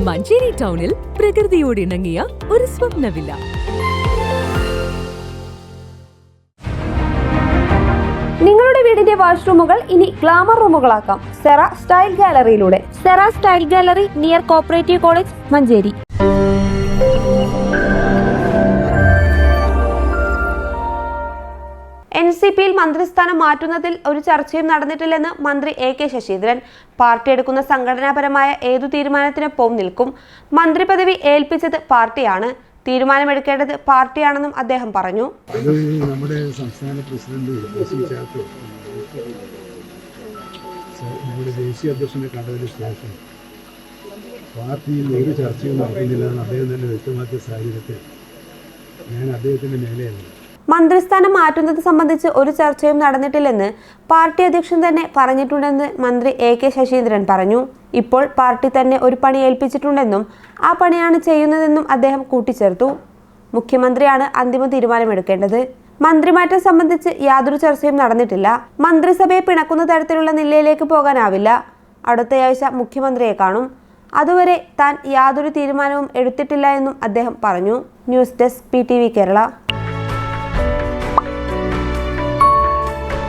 മഞ്ചേരി ടൗണിൽ പ്രകൃതിയോട് ഇണങ്ങിയ ഒരു സ്വപ്ന വില്ല. നിങ്ങളുടെ വീടിന്റെ വാഷ്റൂമുകൾ ഇനി ഗ്ലാമർ റൂമുകളാക്കാം സെറ സ്റ്റൈൽ ഗാലറിയിലൂടെ. Sera style gallery near cooperative college, Manjeri. NCPയിൽ മന്ത്രിസ്ഥാനം മാറ്റുന്നതിൽ ഒരു ചർച്ചയും നടന്നിട്ടില്ലെന്ന് മന്ത്രി AK ശശീന്ദ്രൻ. പാർട്ടി എടുക്കുന്ന സംഘടനാപരമായ ഏതു തീരുമാനത്തിനൊപ്പം നിൽക്കും. മന്ത്രി പദവി ഏൽപ്പിച്ചത് പാർട്ടിയാണ്, തീരുമാനമെടുക്കേണ്ടത് പാർട്ടിയാണെന്നും അദ്ദേഹം പറഞ്ഞു. നമ്മുടെ സംസ്ഥാന പ്രസിഡന്റ് നമ്മുടെ ദേശീയ അധ്യക്ഷനെ കണ്ടതിന് ശേഷം പാർട്ടിയിൽ ഒരു ചർച്ചയും നടക്കുന്നില്ലെന്ന് അദ്ദേഹം തന്നെ വ്യക്തമാക്കിയ സാഹചര്യത്തിൽ ഞാൻ അദ്ദേഹത്തിന്റെ മേലെയല്ല. മന്ത്രിസ്ഥാനം മാറ്റുന്നത് സംബന്ധിച്ച് ഒരു ചർച്ചയും നടന്നിട്ടില്ലെന്ന് പാർട്ടി അധ്യക്ഷൻ തന്നെ പറഞ്ഞിട്ടുണ്ടെന്ന് മന്ത്രി AK ശശീന്ദ്രൻ പറഞ്ഞു. ഇപ്പോൾ പാർട്ടി തന്നെ ഒരു പണി ഏൽപ്പിച്ചിട്ടുണ്ടെന്നും ആ പണിയാണ് ചെയ്യുന്നതെന്നും അദ്ദേഹം കൂട്ടിച്ചേർത്തു. മുഖ്യമന്ത്രിയാണ് അന്തിമ തീരുമാനമെടുക്കേണ്ടത്. മന്ത്രിമാറ്റം സംബന്ധിച്ച് യാതൊരു ചർച്ചയും നടന്നിട്ടില്ല. മന്ത്രിസഭയെ പിണക്കുന്ന തരത്തിലുള്ള നിലയിലേക്ക് പോകാനാവില്ല. അടുത്തയാഴ്ച മുഖ്യമന്ത്രിയെ കാണും. അതുവരെ താൻ യാതൊരു തീരുമാനവും എടുത്തിട്ടില്ല എന്നും അദ്ദേഹം പറഞ്ഞു. News desk PTV Kerala.